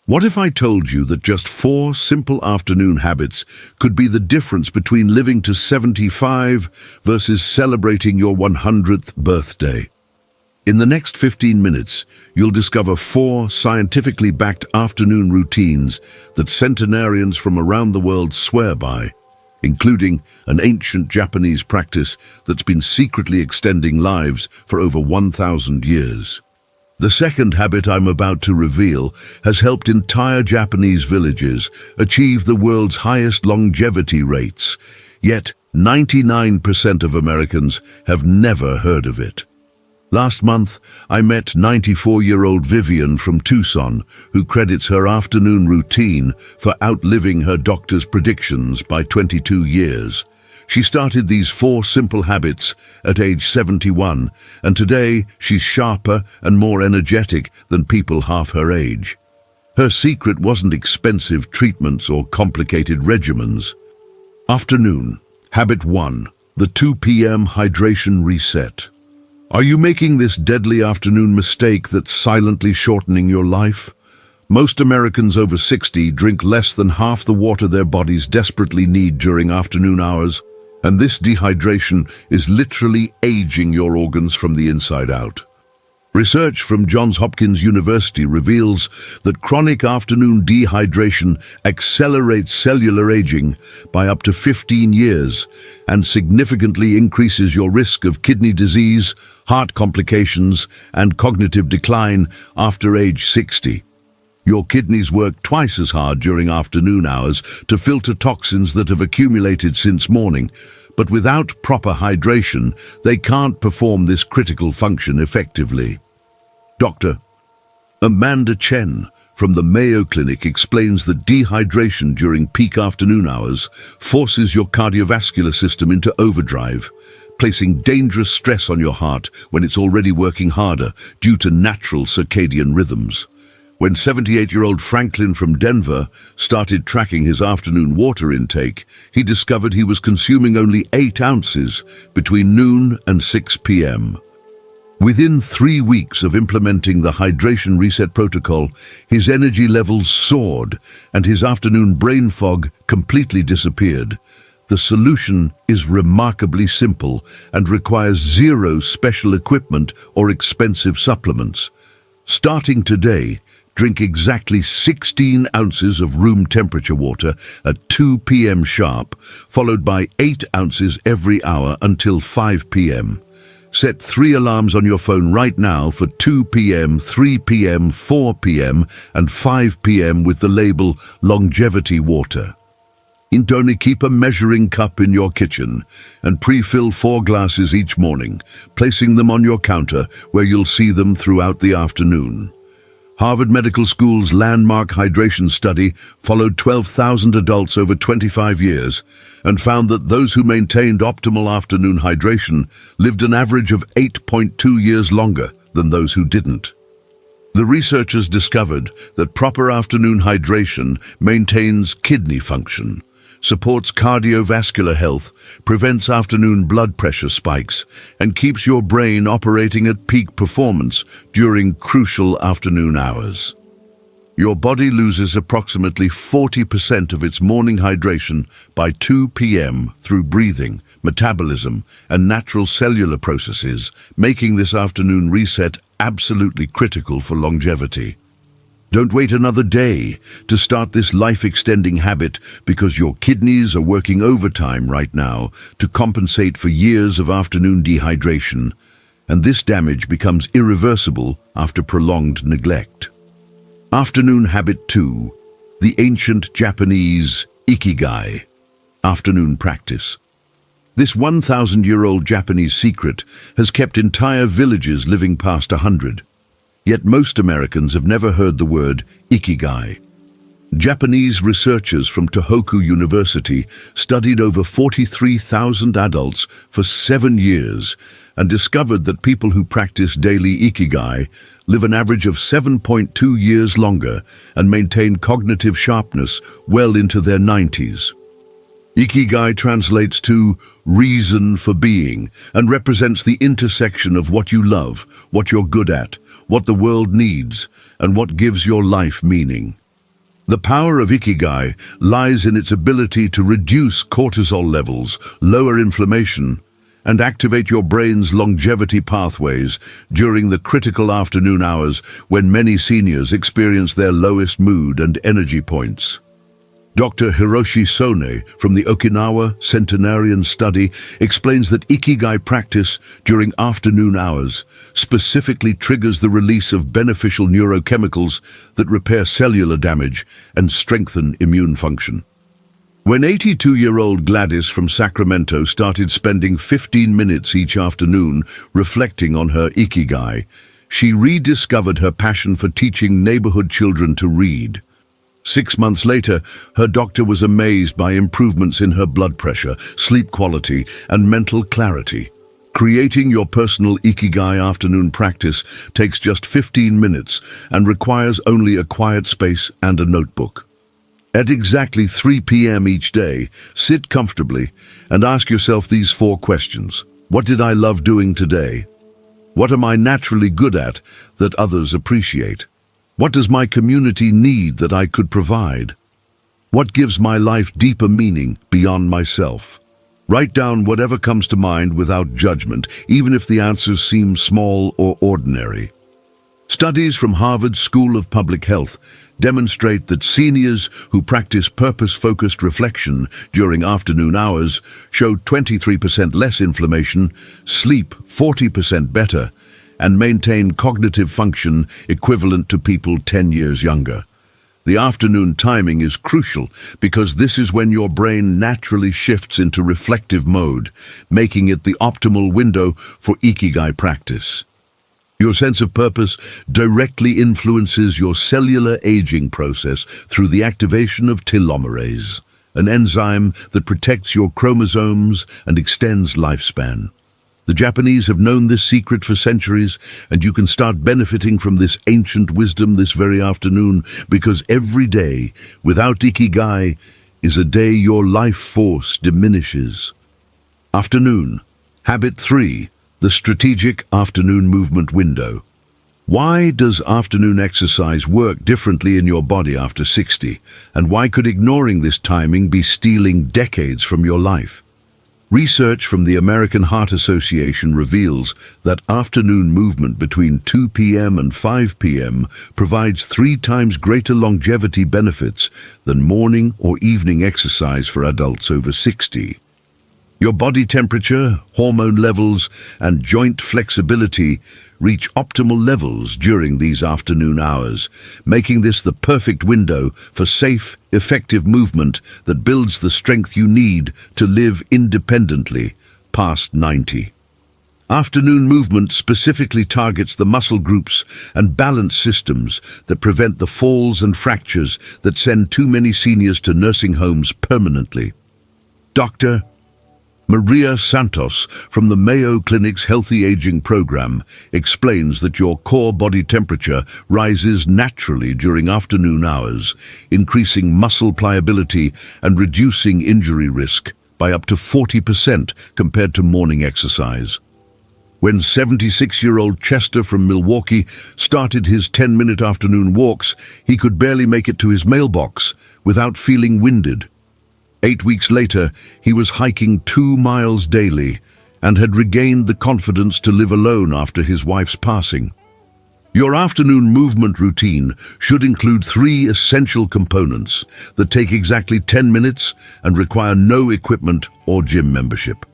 What if I told you that just 4 simple afternoon habits could be the difference between living to 75 versus celebrating your 100th birthday? In the next 15 minutes, you'll discover 4 scientifically backed afternoon routines that centenarians from around the world swear by, including an ancient Japanese practice that's been secretly extending lives for over 1,000 years. The second habit I'm about to reveal has helped entire Japanese villages achieve the world's highest longevity rates, yet 99% of Americans have never heard of it. Last month, I met 94-year-old Vivian from Tucson, who credits her afternoon routine for outliving her doctor's predictions by 22 years. She started these 4 simple habits at age 71, and today she's sharper and more energetic than people half her age. Her secret wasn't expensive treatments or complicated regimens. Afternoon. Habit 1. The 2 p.m. hydration reset. Are you making this deadly afternoon mistake that's silently shortening your life? Most Americans over 60 drink less than half the water their bodies desperately need during afternoon hours, and this dehydration is literally aging your organs from the inside out. Research from Johns Hopkins University reveals that chronic afternoon dehydration accelerates cellular aging by up to 15 years and significantly increases your risk of kidney disease, heart complications, and cognitive decline after age 60. Your kidneys work twice as hard during afternoon hours to filter toxins that have accumulated since morning, but without proper hydration, they can't perform this critical function effectively. Dr. Amanda Chen from the Mayo Clinic explains that dehydration during peak afternoon hours forces your cardiovascular system into overdrive, placing dangerous stress on your heart when it's already working harder due to natural circadian rhythms. When 78-year-old Franklin from Denver started tracking his afternoon water intake, he discovered he was consuming only 8 ounces between noon and 6 p.m. Within 3 weeks of implementing the hydration reset protocol, his energy levels soared and his afternoon brain fog completely disappeared. The solution is remarkably simple and requires 0 special equipment or expensive supplements. Starting today, drink exactly 16 ounces of room temperature water at 2 p.m. sharp, followed by 8 ounces every hour until 5 p.m. Set 3 alarms on your phone right now for 2 p.m., 3 p.m., 4 p.m., and 5 p.m. with the label Longevity Water. Only keep a measuring cup in your kitchen and pre-fill 4 glasses each morning, placing them on your counter where you'll see them throughout the afternoon. Harvard Medical School's landmark hydration study followed 12,000 adults over 25 years and found that those who maintained optimal afternoon hydration lived an average of 8.2 years longer than those who didn't. The researchers discovered that proper afternoon hydration maintains kidney function, supports cardiovascular health, prevents afternoon blood pressure spikes, and keeps your brain operating at peak performance during crucial afternoon hours. Your body loses approximately 40% of its morning hydration by 2 p.m. through breathing, metabolism, and natural cellular processes, making this afternoon reset absolutely critical for longevity. Don't wait another day to start this life-extending habit because your kidneys are working overtime right now to compensate for years of afternoon dehydration, and this damage becomes irreversible after prolonged neglect. Afternoon habit 2, the ancient Japanese Ikigai, afternoon practice. This 1,000-year-old Japanese secret has kept entire villages living past 100. Yet most Americans have never heard the word Ikigai. Japanese researchers from Tohoku University studied over 43,000 adults for 7 years and discovered that people who practice daily Ikigai live an average of 7.2 years longer and maintain cognitive sharpness well into their 90s. Ikigai translates to reason for being and represents the intersection of what you love, what you're good at, what the world needs, and what gives your life meaning. The power of Ikigai lies in its ability to reduce cortisol levels, lower inflammation, and activate your brain's longevity pathways during the critical afternoon hours when many seniors experience their lowest mood and energy points. Dr. Hiroshi Sone from the Okinawa Centenarian Study explains that Ikigai practice during afternoon hours specifically triggers the release of beneficial neurochemicals that repair cellular damage and strengthen immune function. When 82-year-old Gladys from Sacramento started spending 15 minutes each afternoon reflecting on her Ikigai, she rediscovered her passion for teaching neighborhood children to read. 6 months later, her doctor was amazed by improvements in her blood pressure, sleep quality, and mental clarity. Creating your personal Ikigai afternoon practice takes just 15 minutes and requires only a quiet space and a notebook. At exactly 3 p.m. each day, sit comfortably and ask yourself these 4 questions. What did I love doing today? What am I naturally good at that others appreciate? What does my community need that I could provide? What gives my life deeper meaning beyond myself? Write down whatever comes to mind without judgment, even if the answers seem small or ordinary. Studies from Harvard School of Public Health demonstrate that seniors who practice purpose-focused reflection during afternoon hours show 23% less inflammation, sleep 40% better, and maintain cognitive function equivalent to people 10 years younger. The afternoon timing is crucial because this is when your brain naturally shifts into reflective mode, making it the optimal window for Ikigai practice. Your sense of purpose directly influences your cellular aging process through the activation of telomerase, an enzyme that protects your chromosomes and extends lifespan. The Japanese have known this secret for centuries, and you can start benefiting from this ancient wisdom this very afternoon, because every day without Ikigai is a day your life force diminishes. Afternoon. Habit 3. The strategic afternoon movement window. Why does afternoon exercise work differently in your body after 60, and why could ignoring this timing be stealing decades from your life? Research from the American Heart Association reveals that afternoon movement between 2 p.m. and 5 p.m. provides 3 times greater longevity benefits than morning or evening exercise for adults over 60. Your body temperature, hormone levels, and joint flexibility reach optimal levels during these afternoon hours, making this the perfect window for safe, effective movement that builds the strength you need to live independently past 90. Afternoon movement specifically targets the muscle groups and balance systems that prevent the falls and fractures that send too many seniors to nursing homes permanently. Dr. Maria Santos from the Mayo Clinic's Healthy Aging Program explains that your core body temperature rises naturally during afternoon hours, increasing muscle pliability and reducing injury risk by up to 40% compared to morning exercise. When 76-year-old Chester from Milwaukee started his 10-minute afternoon walks, he could barely make it to his mailbox without feeling winded. 8 weeks later, he was hiking 2 miles daily and had regained the confidence to live alone after his wife's passing. Your afternoon movement routine should include 3 essential components that take exactly 10 minutes and require no equipment or gym membership.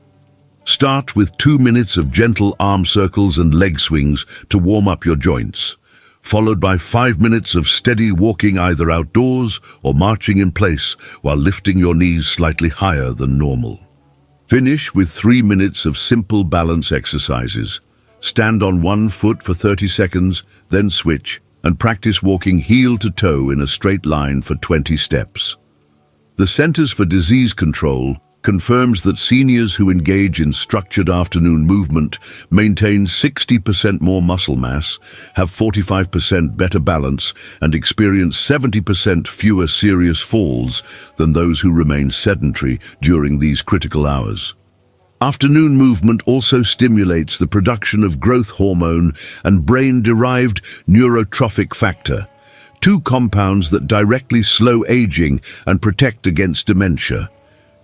Start with 2 minutes of gentle arm circles and leg swings to warm up your joints, followed by 5 minutes of steady walking either outdoors or marching in place while lifting your knees slightly higher than normal. Finish with 3 minutes of simple balance exercises. Stand on one foot for 30 seconds, then switch, and practice walking heel to toe in a straight line for 20 steps. The Centers for Disease Control confirms that seniors who engage in structured afternoon movement maintain 60% more muscle mass, have 45% better balance, and experience 70% fewer serious falls than those who remain sedentary during these critical hours. Afternoon movement also stimulates the production of growth hormone and brain-derived neurotrophic factor, two compounds that directly slow aging and protect against dementia.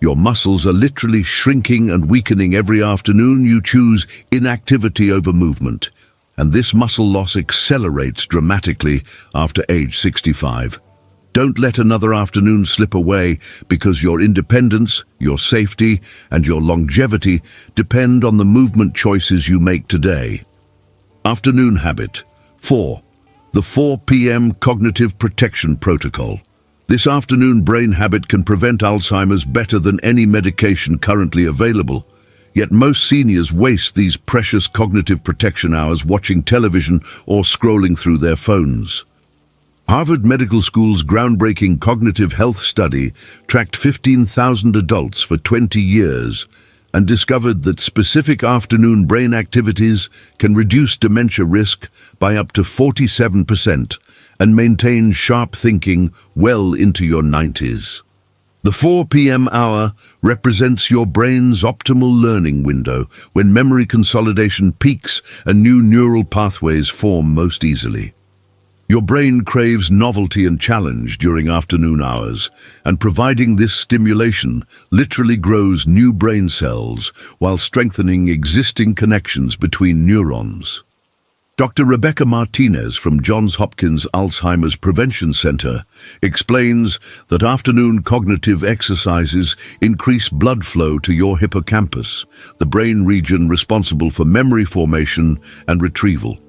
Your muscles are literally shrinking and weakening every afternoon you choose inactivity over movement, and this muscle loss accelerates dramatically after age 65. Don't let another afternoon slip away because your independence, your safety, and your longevity depend on the movement choices you make today. Afternoon habit 4. The 4 p.m. Cognitive Protection Protocol. This afternoon brain habit can prevent Alzheimer's better than any medication currently available. Yet most seniors waste these precious cognitive protection hours watching television or scrolling through their phones. Harvard Medical School's groundbreaking cognitive health study tracked 15,000 adults for 20 years and discovered that specific afternoon brain activities can reduce dementia risk by up to 47% and maintain sharp thinking well into your 90s. The 4 p.m. hour represents your brain's optimal learning window when memory consolidation peaks and new neural pathways form most easily. Your brain craves novelty and challenge during afternoon hours, and providing this stimulation literally grows new brain cells while strengthening existing connections between neurons. Dr. Rebecca Martinez from Johns Hopkins Alzheimer's Prevention Center explains that afternoon cognitive exercises increase blood flow to your hippocampus, the brain region responsible for memory formation and retrieval.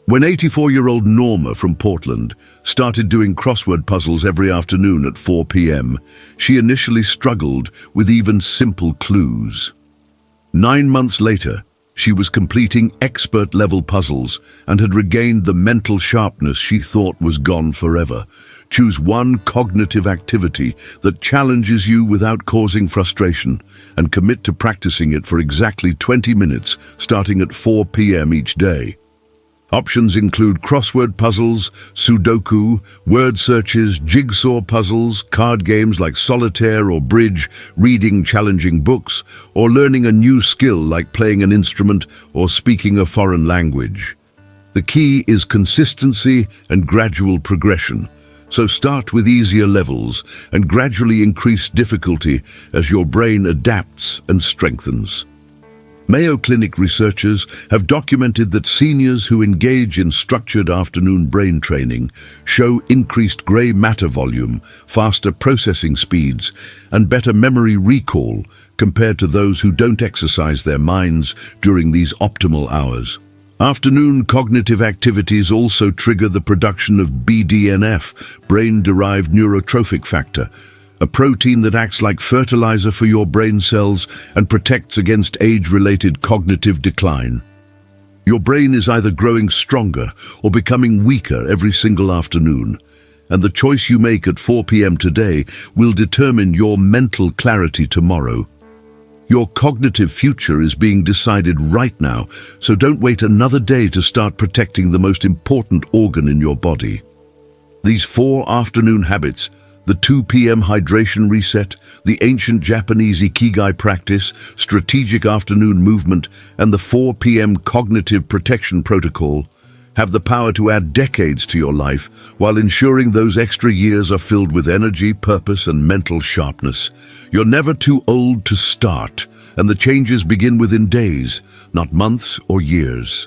When 84-year-old Norma from Portland started doing crossword puzzles every afternoon at 4 p.m., she initially struggled with even simple clues. 9 months later, she was completing expert-level puzzles and had regained the mental sharpness she thought was gone forever. Choose one cognitive activity that challenges you without causing frustration and commit to practicing it for exactly 20 minutes, starting at 4 p.m. each day. Options include crossword puzzles, Sudoku, word searches, jigsaw puzzles, card games like solitaire or bridge, reading challenging books, or learning a new skill like playing an instrument or speaking a foreign language. The key is consistency and gradual progression. So start with easier levels and gradually increase difficulty as your brain adapts and strengthens. Mayo Clinic researchers have documented that seniors who engage in structured afternoon brain training show increased gray matter volume, faster processing speeds, and better memory recall compared to those who don't exercise their minds during these optimal hours. Afternoon cognitive activities also trigger the production of BDNF, brain-derived neurotrophic factor, a protein that acts like fertilizer for your brain cells and protects against age-related cognitive decline. Your brain is either growing stronger or becoming weaker every single afternoon, and the choice you make at 4 p.m. today will determine your mental clarity tomorrow. Your cognitive future is being decided right now, so don't wait another day to start protecting the most important organ in your body. These 4 afternoon habits, the 2 p.m. hydration reset, the ancient Japanese Ikigai practice, strategic afternoon movement, and the 4 p.m. cognitive protection protocol, have the power to add decades to your life while ensuring those extra years are filled with energy, purpose, and mental sharpness. You're never too old to start, and the changes begin within days, not months or years.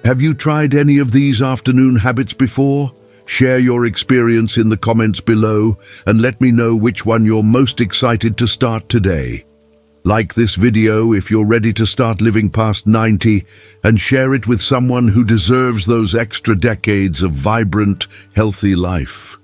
Have you tried any of these afternoon habits before? Share your experience in the comments below and let me know which one you're most excited to start today. Like this video if you're ready to start living past 90 and share it with someone who deserves those extra decades of vibrant, healthy life.